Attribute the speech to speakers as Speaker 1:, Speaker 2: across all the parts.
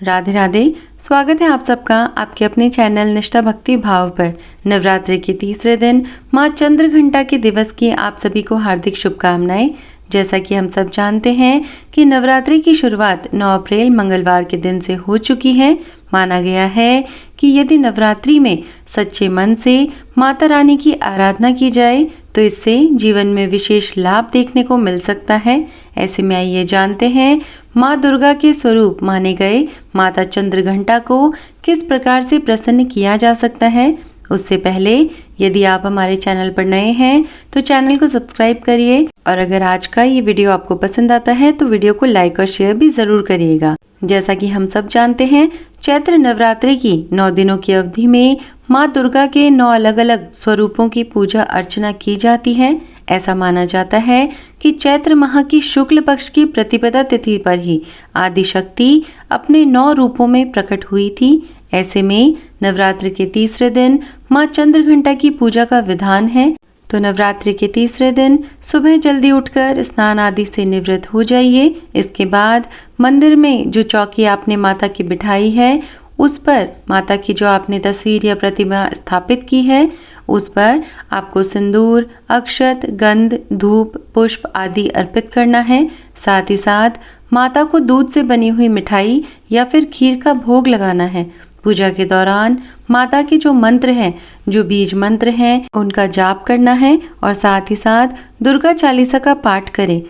Speaker 1: राधे राधे। स्वागत है आप सबका आपके अपने चैनल निष्ठा भक्ति भाव पर। नवरात्रि के तीसरे दिन माँ चंद्रघंटा के दिवस की आप सभी को हार्दिक शुभकामनाएं। जैसा कि हम सब जानते हैं कि नवरात्रि की शुरुआत 9 अप्रैल मंगलवार के दिन से हो चुकी है। माना गया है कि यदि नवरात्रि में सच्चे मन से माता रानी की आराधना की जाए तो इससे जीवन में विशेष लाभ देखने को मिल सकता है। ऐसे में आइए जानते हैं माँ दुर्गा के स्वरूप माने गए माता चंद्रघंटा को किस प्रकार से प्रसन्न किया जा सकता है। उससे पहले यदि आप हमारे चैनल पर नए हैं तो चैनल को सब्सक्राइब करिए और अगर आज का ये वीडियो आपको पसंद आता है तो वीडियो को लाइक और शेयर भी जरूर करिएगा। जैसा कि हम सब जानते हैं चैत्र नवरात्रि की 9 दिनों की अवधि में माँ दुर्गा के 9 अलग अलग स्वरूपों की पूजा अर्चना की जाती है। ऐसा माना जाता है कि चैत्र माह की शुक्ल पक्ष की प्रतिपदा तिथि पर ही आदि शक्ति अपने 9 रूपों में प्रकट हुई थी। ऐसे में नवरात्रि के तीसरे दिन माँ चंद्रघंटा की पूजा का विधान है। तो नवरात्रि के तीसरे दिन सुबह जल्दी उठकर स्नान आदि से निवृत्त हो जाइए। इसके बाद मंदिर में जो चौकी आपने माता की बिठाई है उस पर माता की जो आपने तस्वीर या प्रतिमा स्थापित की है उस पर आपको सिंदूर, अक्षत, गंध, धूप, पुष्प आदि अर्पित करना है। साथ ही साथ माता को दूध से बनी हुई मिठाई या फिर खीर का भोग लगाना है। पूजा के दौरान माता के जो मंत्र हैं, जो बीज मंत्र हैं, उनका जाप करना है और साथ ही साथ दुर्गा चालीसा का पाठ करें।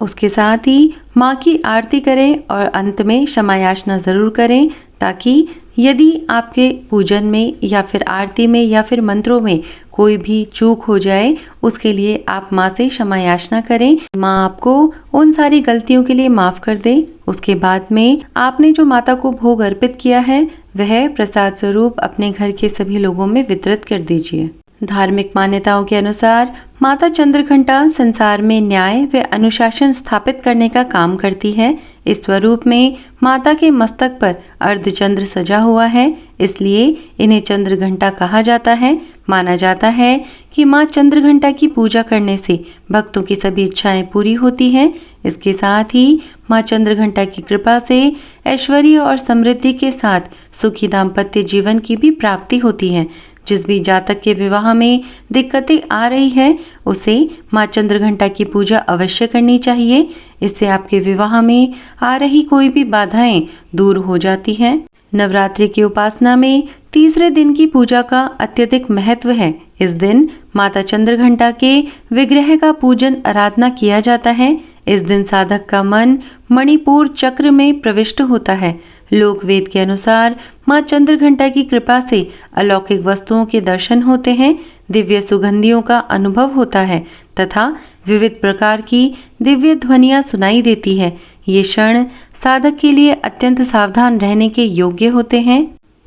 Speaker 1: उसके साथ ही माँ की आरती करें और अंत में क्षमा याचना जरूर करें ताकि यदि आपके पूजन में या फिर आरती में या फिर मंत्रों में कोई भी चूक हो जाए उसके लिए आप माँ से क्षमा याचना करें। माँ आपको उन सारी गलतियों के लिए माफ कर दे। उसके बाद में आपने जो माता को भोग अर्पित किया है वह प्रसाद स्वरूप अपने घर के सभी लोगों में वितरित कर दीजिए। धार्मिक मान्यताओं के अनुसार माता चंद्रघंटा संसार में न्याय व अनुशासन स्थापित करने का काम करती है। इस स्वरूप में माता के मस्तक पर अर्धचंद्र सजा हुआ है, इसलिए इन्हें चंद्रघंटा कहा जाता है। माना जाता है कि माँ चंद्रघंटा की पूजा करने से भक्तों की सभी इच्छाएं पूरी होती हैं। इसके साथ ही माँ चंद्रघंटा की कृपा से ऐश्वर्य और समृद्धि के साथ सुखी दाम्पत्य जीवन की भी प्राप्ति होती है। जिस भी जातक के विवाह में दिक्कतें आ रही है उसे माँ चंद्रघंटा की पूजा अवश्य करनी चाहिए। इससे आपके विवाह में आ रही कोई भी बाधाएं दूर हो जाती हैं। नवरात्रि की उपासना में तीसरे दिन की पूजा का अत्यधिक महत्व है। इस दिन माता चंद्रघंटा के विग्रह का पूजन आराधना किया जाता है। इस दिन साधक का मन मणिपुर चक्र में प्रविष्ट होता है। लोक वेद के अनुसार माँ चंद्रघंटा की कृपा से अलौकिक वस्तुओं के दर्शन होते हैं, दिव्य सुगंधियों का अनुभव होता है तथा विविध प्रकार की दिव्य ध्वनियाँ सुनाई देती है। ये क्षण साधक के लिए अत्यंत सावधान रहने के योग्य होते हैं।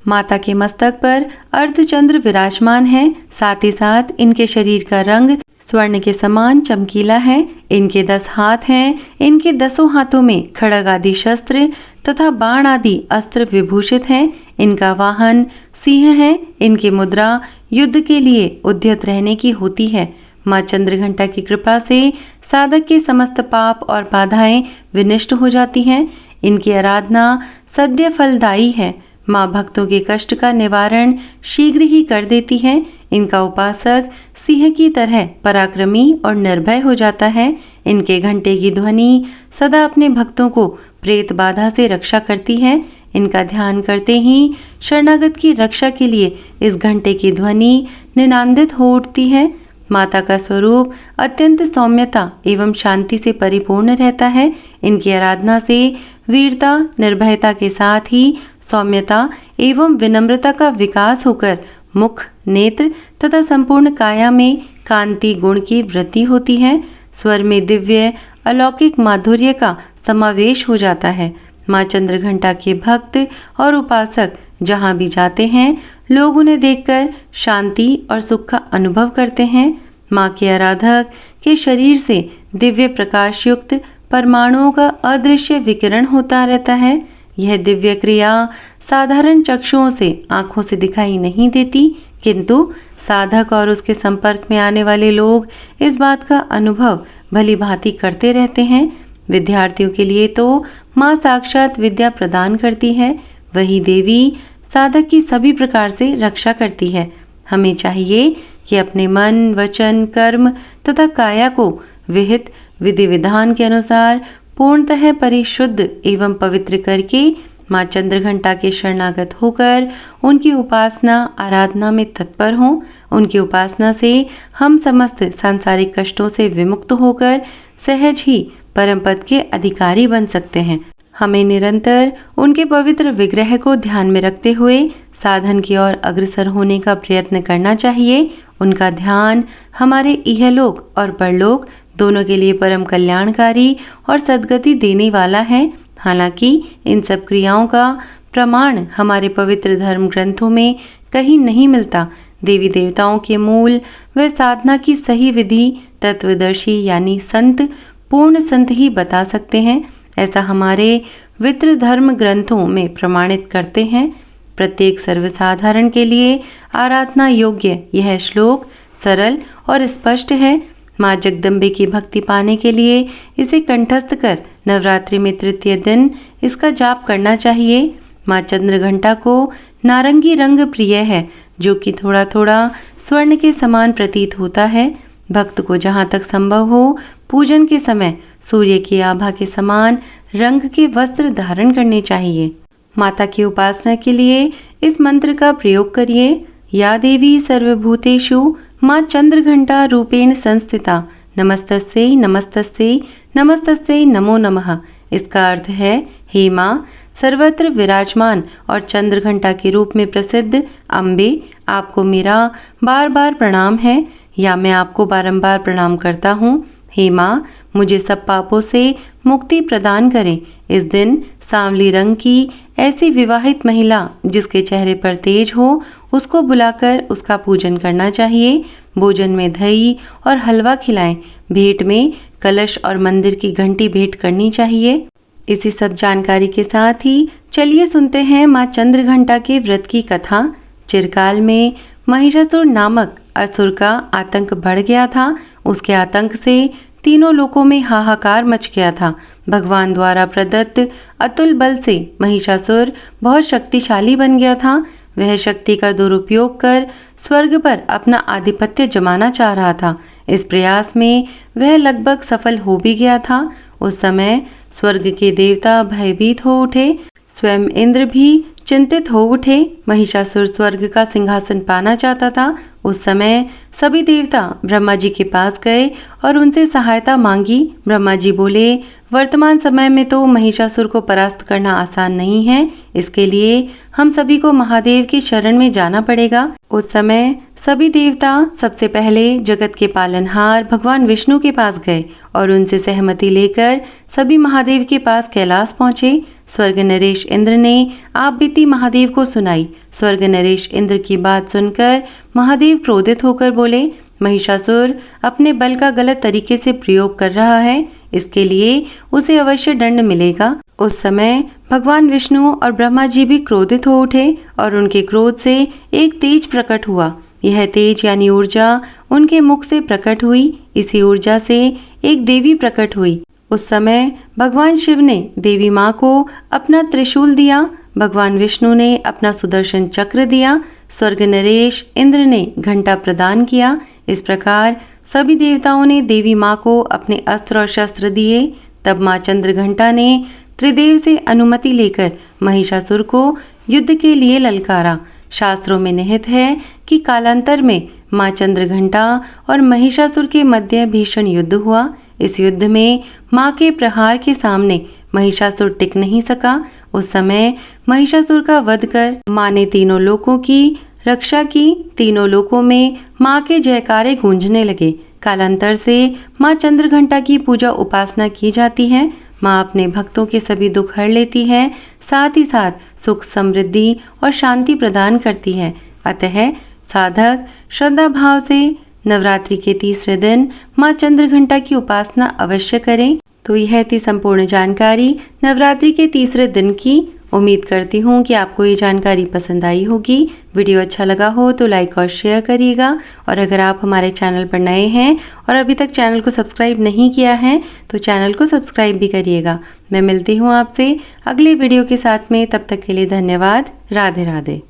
Speaker 1: माता के मस्तक पर अर्धचंद्र विराजमान है। साथ ही साथ इनके शरीर का रंग स्वर्ण के समान चमकीला है। इनके 10 हाथ हैं। इनके 10 हाथों में खड्ग आदि शस्त्र तथा बाण आदि अस्त्र विभूषित हैं। इनका वाहन सिंह है। इनकी मुद्रा युद्ध के लिए उद्यत रहने की होती है। माँ चंद्रघंटा की कृपा से साधक के समस्त पाप और बाधाएं विनष्ट हो जाती हैं। इनकी आराधना सद्य फलदायी है। माँ भक्तों के कष्ट का निवारण शीघ्र ही कर देती है। इनका उपासक सिंह की तरह पराक्रमी और निर्भय हो जाता है। इनके घंटे की ध्वनि सदा अपने भक्तों को प्रेत बाधा से रक्षा करती है। इनका ध्यान करते ही शरणागत की रक्षा के लिए इस घंटे की ध्वनि निनादित हो उठती है। माता का स्वरूप अत्यंत सौम्यता एवं शांति से परिपूर्ण रहता है। इनकी आराधना से वीरता, निर्भयता के साथ ही सौम्यता एवं विनम्रता का विकास होकर मुख, नेत्र तथा संपूर्ण काया में कांति गुण की वृद्धि होती है। स्वर में दिव्य अलौकिक माधुर्य का समावेश हो जाता है। माँ चंद्रघंटा के भक्त और उपासक जहाँ भी जाते हैं लोग उन्हें देखकर शांति और सुख का अनुभव करते हैं। माँ के आराधक के शरीर से दिव्य प्रकाश युक्त परमाणुओं का अदृश्य विकिरण होता रहता है। यह दिव्य क्रिया साधारण चक्षुओं से आंखों से दिखाई नहीं देती, किंतु साधक और उसके संपर्क में आने वाले लोग इस बात का अनुभव भली भांति करते रहते हैं। विद्यार्थियों के लिए तो माँ साक्षात विद्या प्रदान करती है, वही देवी साधक की सभी प्रकार से रक्षा करती है। हमें चाहिए कि अपने मन, वचन, कर्म तथा काया को विहित विधि विधान के अनुसार पूर्णतः परिशुद्ध एवं पवित्र करके माँ चंद्रघंटा के शरणागत होकर उनकी उपासना आराधना में तत्पर हों। उनकी उपासना से हम समस्त सांसारिक कष्टों से विमुक्त होकर सहज ही परम पद के अधिकारी बन सकते हैं। हमें निरंतर उनके पवित्र विग्रह को ध्यान में रखते हुए साधन की ओर अग्रसर होने का प्रयत्न करना चाहिए। उनका ध्यान हमारे इहलोक और परलोक दोनों के लिए परम कल्याणकारी और सद्गति देने वाला है। हालांकि इन सब क्रियाओं का प्रमाण हमारे पवित्र धर्म ग्रंथों में कहीं नहीं मिलता। देवी देवताओं के मूल व साधना की सही विधि तत्वदर्शी यानी संत, पूर्ण संत ही बता सकते हैं। ऐसा हमारे वित्र धर्म ग्रंथों में प्रमाणित करते हैं। प्रत्येक सर्वसाधारण के लिए आराधना योग्य यह श्लोक सरल और स्पष्ट है। माँ जगदम्बे की भक्ति पाने के लिए इसे कंठस्थ कर नवरात्रि में तृतीय दिन इसका जाप करना चाहिए। माँ चंद्रघंटा को नारंगी रंग प्रिय है, जो कि थोड़ा थोड़ा स्वर्ण के समान प्रतीत होता है। भक्त को जहाँ तक संभव हो पूजन के समय सूर्य की आभा के समान रंग के वस्त्र धारण करने चाहिए। माता की उपासना के लिए इस मंत्र का प्रयोग करिए। या देवी सर्वभूतेषु माँ चंद्रघंटा रूपेण संस्थिता नमस्तस्यै नमस्तस्यै नमस्तस्यै नमो नमः। इसका अर्थ है, हे माँ सर्वत्र विराजमान और चंद्रघंटा के रूप में प्रसिद्ध अम्बे, आपको मेरा बार बार प्रणाम है या मैं आपको बारंबार प्रणाम करता हूँ। हे माँ मुझे सब पापों से मुक्ति प्रदान करें। इस दिन सांवली रंग की ऐसी विवाहित महिला जिसके चेहरे पर तेज हो उसको बुलाकर उसका पूजन करना चाहिए। भोजन में दही और हलवा खिलाएं। भेंट में कलश और मंदिर की घंटी भेंट करनी चाहिए। इसी सब जानकारी के साथ ही चलिए सुनते हैं माँ चंद्रघंटा के व्रत की कथा। चिरकाल में महिषासुर नामक असुर का आतंक बढ़ गया था। उसके आतंक से तीनों लोकों में हाहाकार मच गया था। भगवान द्वारा प्रदत्त अतुल बल से महिषासुर बहुत शक्तिशाली बन गया था। वह शक्ति का दुरुपयोग कर स्वर्ग पर अपना आधिपत्य जमाना चाह रहा था। इस प्रयास में वह लगभग सफल हो भी गया था। उस समय स्वर्ग के देवता भयभीत हो उठे। स्वयं इंद्र भी चिंतित हो उठे। महिषासुर स्वर्ग का सिंहासन पाना चाहता था। उस समय सभी देवता ब्रह्मा जी के पास गए और उनसे सहायता मांगी। ब्रह्मा जी बोले, वर्तमान समय में तो महिषासुर को परास्त करना आसान नहीं है। इसके लिए हम सभी को महादेव की शरण में जाना पड़ेगा। उस समय सभी देवता सबसे पहले जगत के पालनहार भगवान विष्णु के पास गए और उनसे सहमति लेकर सभी महादेव के पास कैलाश पहुँचे। स्वर्ग नरेश इंद्र ने आप बीती महादेव को सुनाई। स्वर्ग नरेश इंद्र की बात सुनकर महादेव क्रोधित होकर बोले, महिषासुर अपने बल का गलत तरीके से प्रयोग कर रहा है, इसके लिए उसे अवश्य दंड मिलेगा। उस समय भगवान विष्णु और ब्रह्मा जी भी क्रोधित हो उठे और उनके क्रोध से एक तेज प्रकट हुआ। यह तेज यानी ऊर्जा उनके मुख से प्रकट हुई। इसी ऊर्जा से एक देवी प्रकट हुई। उस समय भगवान शिव ने देवी माँ को अपना त्रिशूल दिया। भगवान विष्णु ने अपना सुदर्शन चक्र दिया। स्वर्ग नरेश इंद्र ने घंटा प्रदान किया। इस प्रकार सभी देवताओं ने देवी माँ को अपने अस्त्र और शस्त्र दिए। तब माँ चंद्रघंटा ने त्रिदेव से अनुमति लेकर महिषासुर को युद्ध के लिए ललकारा। शास्त्रों में निहित है कि कालांतर में माँ चंद्रघंटा और महिषासुर के मध्य भीषण युद्ध हुआ। इस युद्ध में माँ के प्रहार के सामने महिषासुर टिक नहीं सका। उस समय महिषासुर का वध कर माँ ने तीनों लोकों की रक्षा की। तीनों लोकों में माँ के जयकारे गूंजने लगे। कालांतर से माँ चंद्रघंटा की पूजा उपासना की जाती है। माँ अपने भक्तों के सभी दुख हर लेती है, साथ ही साथ सुख, समृद्धि और शांति प्रदान करती है। अतः साधक श्रद्धा भाव से नवरात्रि के तीसरे दिन माँ चंद्रघंटा की उपासना अवश्य करें। तो यह थी संपूर्ण जानकारी नवरात्रि के तीसरे दिन की। उम्मीद करती हूँ कि आपको ये जानकारी पसंद आई होगी। वीडियो अच्छा लगा हो तो लाइक और शेयर करिएगा और अगर आप हमारे चैनल पर नए हैं और अभी तक चैनल को सब्सक्राइब नहीं किया है तो चैनल को सब्सक्राइब भी करिएगा। मैं मिलती हूँ आपसे अगले वीडियो के साथ में, तब तक के लिए धन्यवाद। राधे राधे।